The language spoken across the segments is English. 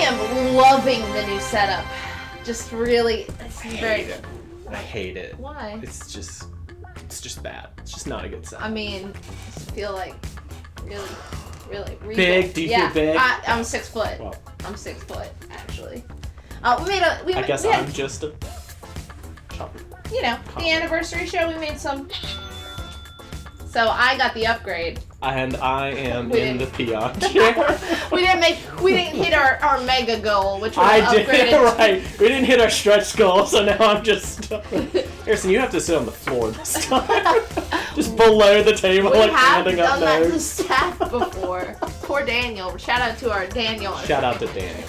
am loving the new setup. Just really, it's very good. I hate it. Why? It's just bad. It's just not a good setup. I mean, I just feel like really big. Do you feel big? I'm 6 foot. Well, I'm 6 foot actually. I guess I'm just a chopper. You know, the anniversary show, we made some. So I got the upgrade. And I am in the peon chair. we didn't hit our mega goal, which was upgraded. Right. We didn't hit our stretch goal, so now I'm just stuck. Harrison, you have to sit on the floor this time. Just below the table, we like have standing up done that there. to staff before. Poor Daniel. Shout out to our Daniel. Shout out to Daniel.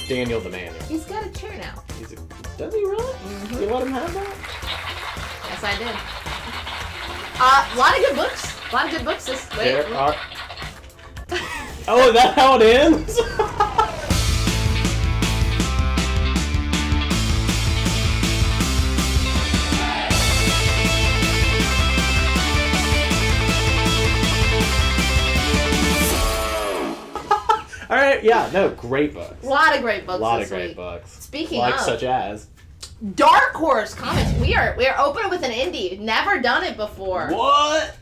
Daniel the Manual. He's got a chair now. Does he really? Mm-hmm. You let him have that? Yes, I did. A lot of good books. A lot of good books this way. There are... Oh, is that how it ends? All right, yeah, no, great books. A lot of great books. A lot this of great week. books. Speaking like of, such as Dark Horse Comics. We are opening with an indie. Never done it before. What?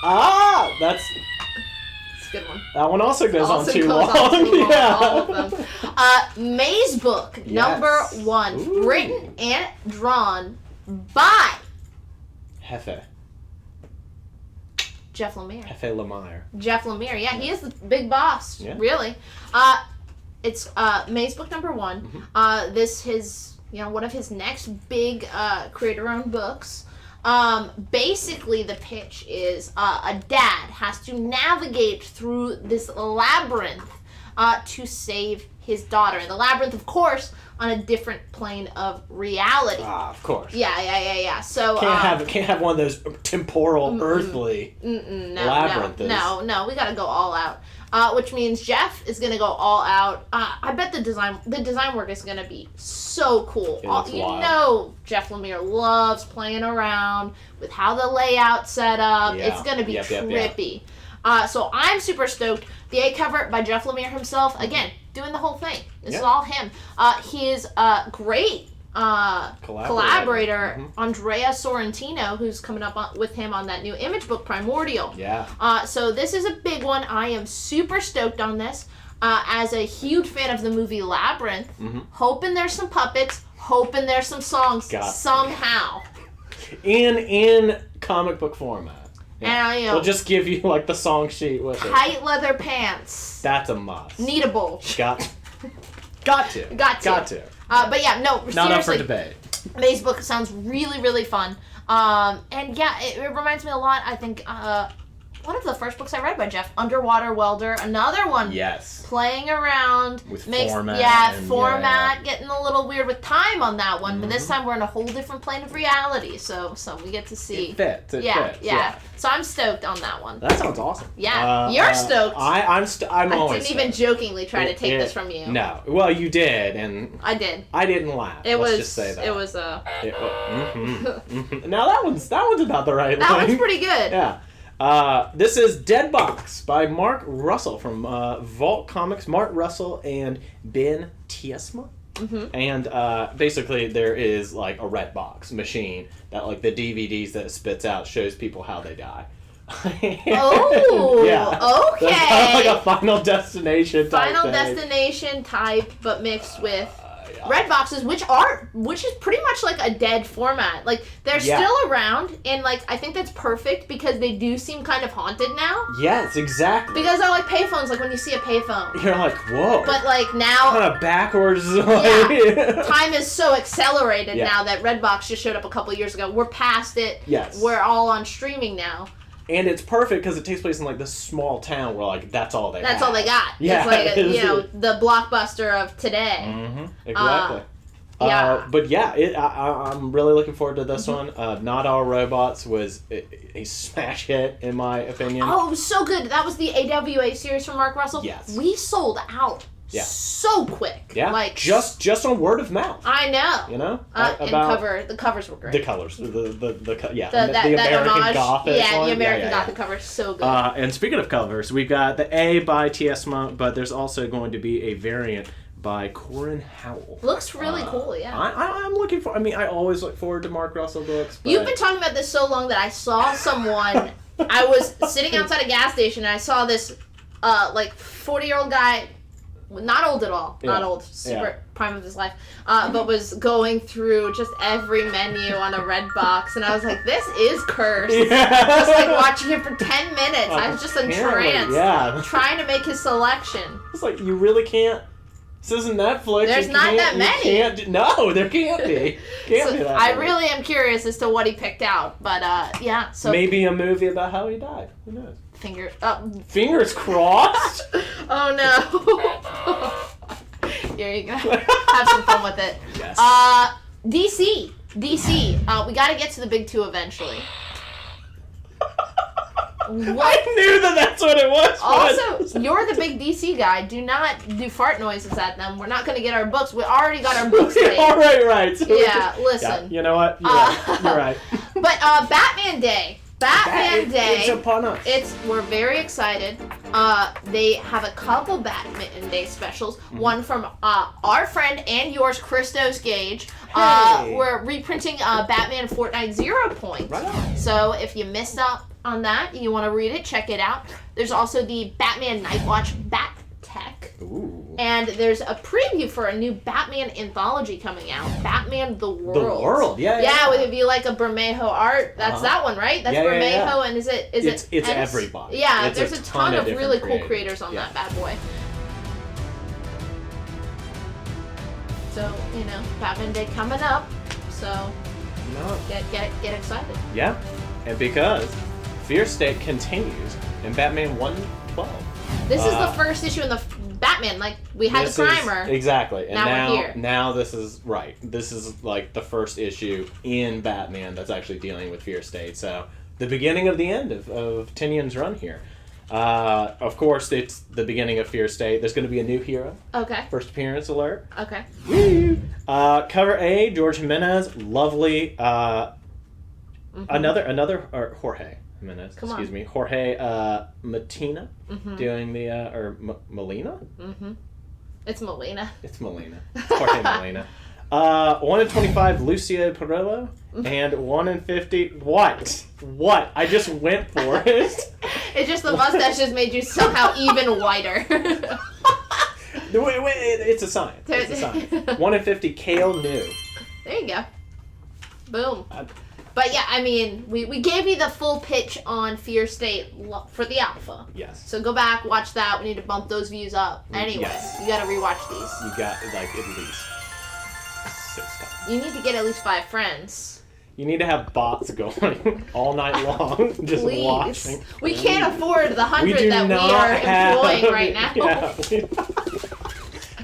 Ah, that's It's a good one. that one also goes on too long. Yeah. Yeah. All of them. Mazebook #1, Ooh. written and drawn by Hefe Jeff Lemire. Lemire. Jeff Lemire, yeah, he is the big boss, Yeah. really. It's Mazebook #1. Mm-hmm. This is one of his next big creator-owned books. Basically, the pitch is a dad has to navigate through this labyrinth to save his daughter. And the labyrinth, of course, on a different plane of reality. Ah, of course. Yeah. So Can't have one of those temporal, earthly labyrinths. No, we gotta go all out. Which means Jeff is gonna go all out. I bet the design work is gonna be so cool. It looks wild. Know Jeff Lemire loves playing around with how the layout's set up. Yeah. It's gonna be Yep. trippy. So I'm super stoked. The A cover by Jeff Lemire himself. Again, doing the whole thing. This is all him. His great collaborator Andrea Sorrentino, who's coming up with him on that new image book Primordial. Yeah. So this is a big one. I am super stoked on this. As a huge fan of the movie Labyrinth, hoping there's some puppets, hoping there's some songs somehow. In comic book format. Yeah. And we'll just give you like the song sheet with it. Tight leather pants. That's a must. Needable. Got to. But yeah, no, seriously. Not up for debate. Mazebook sounds really, really fun. And yeah, it reminds me a lot, I think, one of the first books I read by Jeff, Underwater Welder, another one. Yes. Playing around. With format. Yeah, getting a little weird with time on that one, but this time we're in a whole different plane of reality, so we get to see. It fits. Yeah. So I'm stoked on that one. That sounds awesome. Yeah, you're stoked. I'm always I didn't even jokingly try to take this from you. No. Well, you did, and I did. I didn't laugh. Let's just say that. It was Now that one's about the right That length. one's pretty good. Yeah. This is Deadbox by Mark Russell from Vault Comics. Mark Russell and Ben Tiesma. And basically there is like a red box machine that like the DVDs that it spits out shows people how they die. Oh, yeah. Okay. So it's kind of like a Final Destination type Final thing. Destination type, but mixed with red boxes, which is pretty much like a dead format. Like they're still around, and like I think that's perfect because they do seem kind of haunted now. Yes, exactly. Because they're like payphones. Like when you see a payphone, you're like, whoa. But like now, kind of backwards. Time is so accelerated now that Redbox just showed up a couple years ago. We're past it. Yes. We're all on streaming now. And it's perfect because it takes place in like this small town where like that's all they all they got. Yeah, it's like the blockbuster of today. Exactly. But yeah, I'm really looking forward to this one. Not All Robots was a smash hit in my opinion. Oh, it was so good. That was the AWA series from Mark Russell. Yes. We sold out. Yeah. So quick. Yeah. Like just on word of mouth. I know. You know? The covers were great. The colors. The American Gothic. Yeah, one. the American Gothic cover is so good. And speaking of covers, we've got the A by Tiesma, but there's also going to be a variant by Corin Howell. Looks really cool, yeah. I'm looking for... I mean, I always look forward to Mark Russell books. But... You've been talking about this so long that I saw someone... I was sitting outside a gas station and I saw this, 40-year-old guy, not old at all, not old, super prime of his life, but was going through just every menu on a Redbox, and I was like, this is cursed. Yeah. Just like watching him for 10 minutes. I was just entranced, trying to make his selection. It's like, you really can't... This isn't Netflix. There's not that many. No, there can't be. Can't be that I many. really am curious as to what he picked out, but yeah. So maybe a movie about how he died. Who knows? Fingers crossed. Oh no. Here you go. Have some fun with it. Yes. DC. We got to get to the big two eventually. What? I knew that's what it was. Also, you're the big DC guy. Do not do fart noises at them. We're not going to get our books. We already got our books today. All right. Yeah, listen. Yeah, you know what? You're right. But Batman Day. Batman Day. It's upon us. We're very excited. They have a couple Batman Day specials. Mm-hmm. One from our friend and yours, Christos Gage. Hey. We're reprinting Batman Fortnite 0 Point. Right on. So if you missed out on that, you want to read it, check it out. There's also the Batman Nightwatch Bat Tech. Ooh. And there's a preview for a new Batman anthology coming out, Batman the World. The World, yeah. Yeah, if you like a Bermejo art, that's that one, right? That's Bermejo, and is it? It's everybody. Yeah, it's there's a ton of really cool creators on that bad boy. So, Batman Day coming up. So, get excited. Yeah, and because Fear State continues in Batman 112. This is the first issue in the Batman. Like, we had the primer. Exactly. And now we're here. Now this is, right. This is, like, the first issue in Batman that's actually dealing with Fear State. So, the beginning of the end of Tynion's run here. Of course, it's the beginning of Fear State. There's going to be a new hero. Okay. First appearance alert. Okay. Woo! Cover A, George Jimenez. Lovely. Another Jorge Jimenez. Excuse me. Jorge Matina doing the Molina. It's Molina. It's Molina. It's Jorge Molina. 1 in 25, Lucio Perillo, and 1 in 50. What? I just went for it. It's just the mustache just made you somehow even whiter. Wait, it's a sign. 1 in 50, Kale New. There you go. Boom. But yeah, I mean, we gave you the full pitch on Fear State for the alpha. Yes. So go back, watch that. We need to bump those views up. Anyway, you got to rewatch these. You got, at least 6 times. You need to get at least 5 friends. You need to have bots going all night long, just watching. We can't afford the 100 that we are employing right now.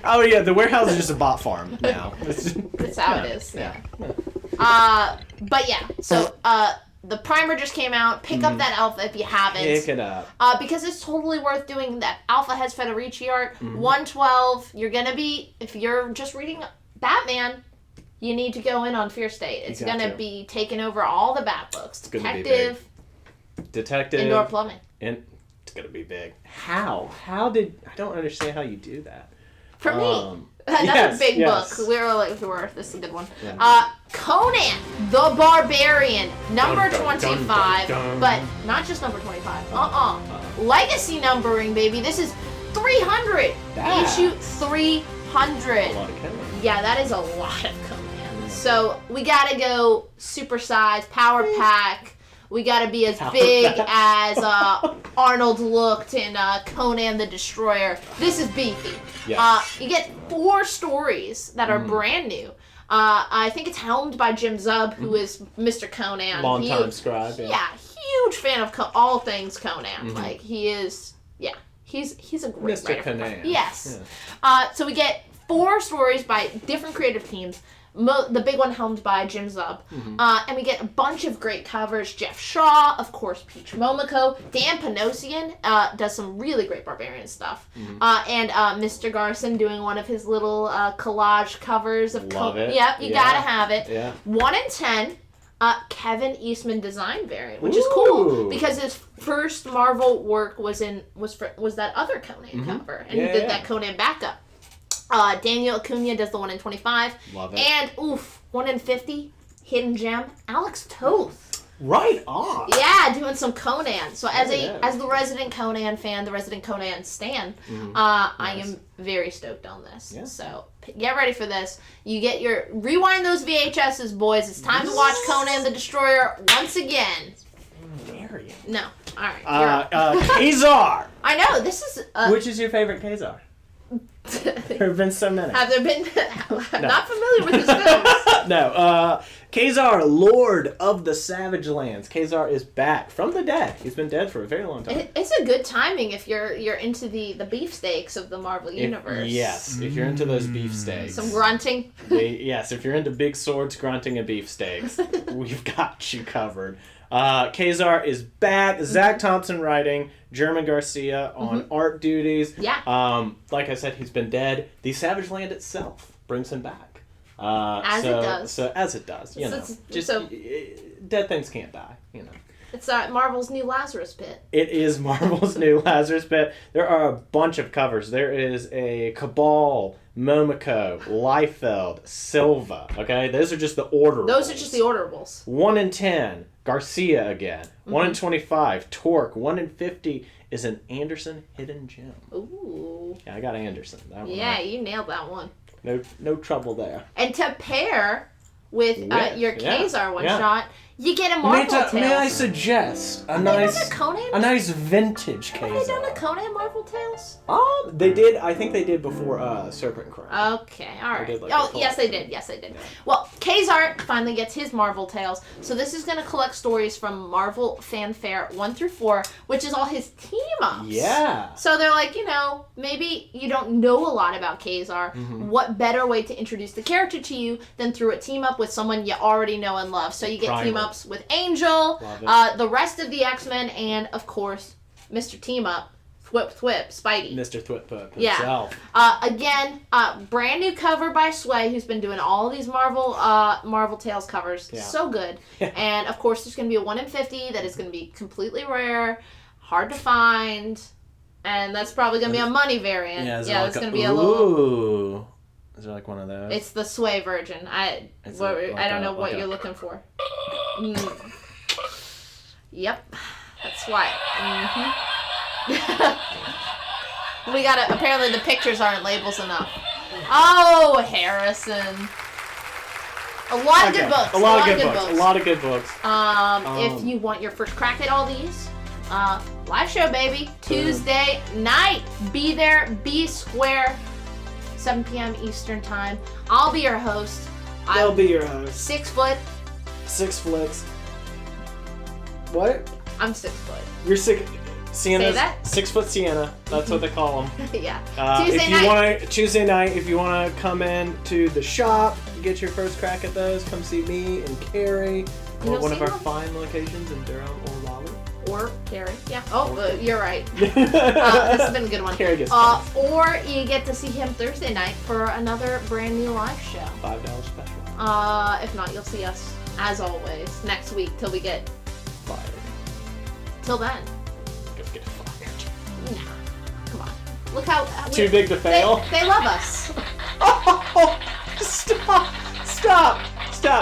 Oh yeah, the warehouse is just a bot farm now. That's how it is. Yeah. But yeah, so the primer just came out. Pick up that alpha if you haven't. Pick it up. Because it's totally worth doing. That alpha has Federici art. 112. You're gonna be, if you're just reading Batman, you need to go in on Fear State. It's gonna be taking over all the Bat books. Detective. Indoor plumbing. And it's gonna be big. How? I don't understand how you do that. For me. That's a big book. We're like, this is a good one. Yeah. Conan the Barbarian, number 25. But not just number 25. Legacy numbering, baby. This is 300. Issue 300. A lot of Conan. Yeah, that is a lot of Conan. So we gotta go supersize, power pack. We gotta be as big as Arnold looked in Conan the Destroyer. This is beefy. Yes. You get 4 stories that are brand new. I think it's helmed by Jim Zub, who is Mr. Conan. Long-time scribe. Yeah, huge fan of all things Conan. Like, he is, he's a great Mr. writer. Conan. Yes. So we get 4 stories by different creative teams. The big one helmed by Jim Zub. And we get a bunch of great covers. Jeff Shaw, of course, Peach Momoko. Dan Panosian does some really great Barbarian stuff. And Mr. Garson doing one of his little collage covers of Love it. Yep, you gotta have it. Yeah. 1 in 10, Kevin Eastman design variant, which is cool because his first Marvel work was that other Conan cover, and he did that Conan backup. Daniel Acuna does the 1 in 25. Love it. And, 1 in 50, hidden gem, Alex Toth. Right on. Yeah, doing some Conan. So as Yeah. as the resident Conan fan, the resident Conan stan, Nice. I am very stoked on this. Yeah. So get ready for this. You get your rewind those VHSs, boys. It's time to watch Conan the Destroyer once again. Very. No, all right. You're up. Kazar. I know this is. Which is your favorite Kazar? There have been so many. Have there been? Not familiar with his films. No. Kazar, Lord of the Savage Lands. Kazar is back from the dead. He's been dead for a very long time. It's a good timing if you're into the beefsteaks of the Marvel universe. Yes, if you're into those beefsteaks. Some grunting. Yes, if you're into big swords, grunting, and beefsteaks, we've got you covered. Kazar is back. Zach Thompson writing. German Garcia on art duties. Yeah. Like I said, he's been dead. The Savage Land itself brings him back. As it does. So as it does, you know, dead things can't die, you know. It's Marvel's new Lazarus Pit. It is Marvel's new Lazarus Pit. There are a bunch of covers. There is a Cabal, Momoko, Liefeld, Silva. Okay, those are just the orderables. Those are just the orderables. 1 in 10, Garcia again. 1 in 25, Torque. 1 in 50 is an Anderson hidden gem. Ooh. Yeah, I got Anderson. That one. Yeah, you nailed that one. No trouble there. And to pair with your Kazar one shot, you get a Marvel Tales. May I suggest a Have they done a Conan? a nice vintage Kazar? Have they done a Conan Marvel Tales? They did. I think they did before Serpent Crown. Okay, all right. They did, like, Oh, a yes, they did. Yes, they did. Well, Kazar finally gets his Marvel Tales. So this is going to collect stories from Marvel Fanfare 1 through 4, which is all his team-ups. Yeah. So they're like, maybe you don't know a lot about Kazar. What better way to introduce the character to you than through a team-up with someone you already know and love? So you get Primer. team-ups with Angel, the rest of the X-Men, and, of course, Mr. Team-Up, Thwip, Spidey. Mr. Thwip himself. Again, brand new cover by Sway, who's been doing all these Marvel Tales covers. Yeah. So good. And, of course, there's going to be a 1 in 50 that is going to be completely rare, hard to find, and that's probably going to be a money variant. Yeah, it's going to be a little... Ooh. Is there like one of those? It's the Sway version. I don't know what you're looking for. Yep. That's why. We gotta... Apparently the pictures aren't labels enough. Oh, Harrison. A lot of good books. A lot of good books. If you want your first crack at all these, live show, baby. Tuesday night. Be there. Be square. 7 p.m. Eastern time. I'll be your host. I'll be your host. 6 foot. 6 flicks. What? I'm 6 foot. You're 6. Siena's Say that? 6 foot Siena. That's what they call them. Yeah. Tuesday night, if you want to come in to the shop, get your first crack at those, come see me and Carrie, or one of our fine locations in Durham or Raleigh. Or Carrie. Yeah. Oh, you're right. This has been a good one. Carrie gets or you get to see him Thursday night for another brand new live show. $5 special. If not, you'll see us, as always, next week till we get fired. Till then. Go get fired. Nah. Come on. Look how... Too big to fail? They love us. Oh, stop.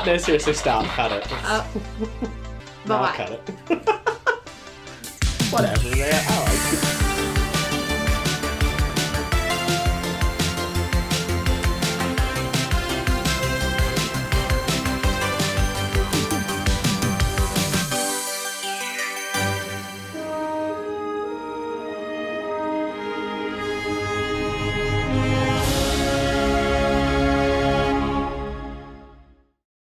No, seriously, stop. Cut it. Bye-bye. Cut it. Whatever, man. I like it.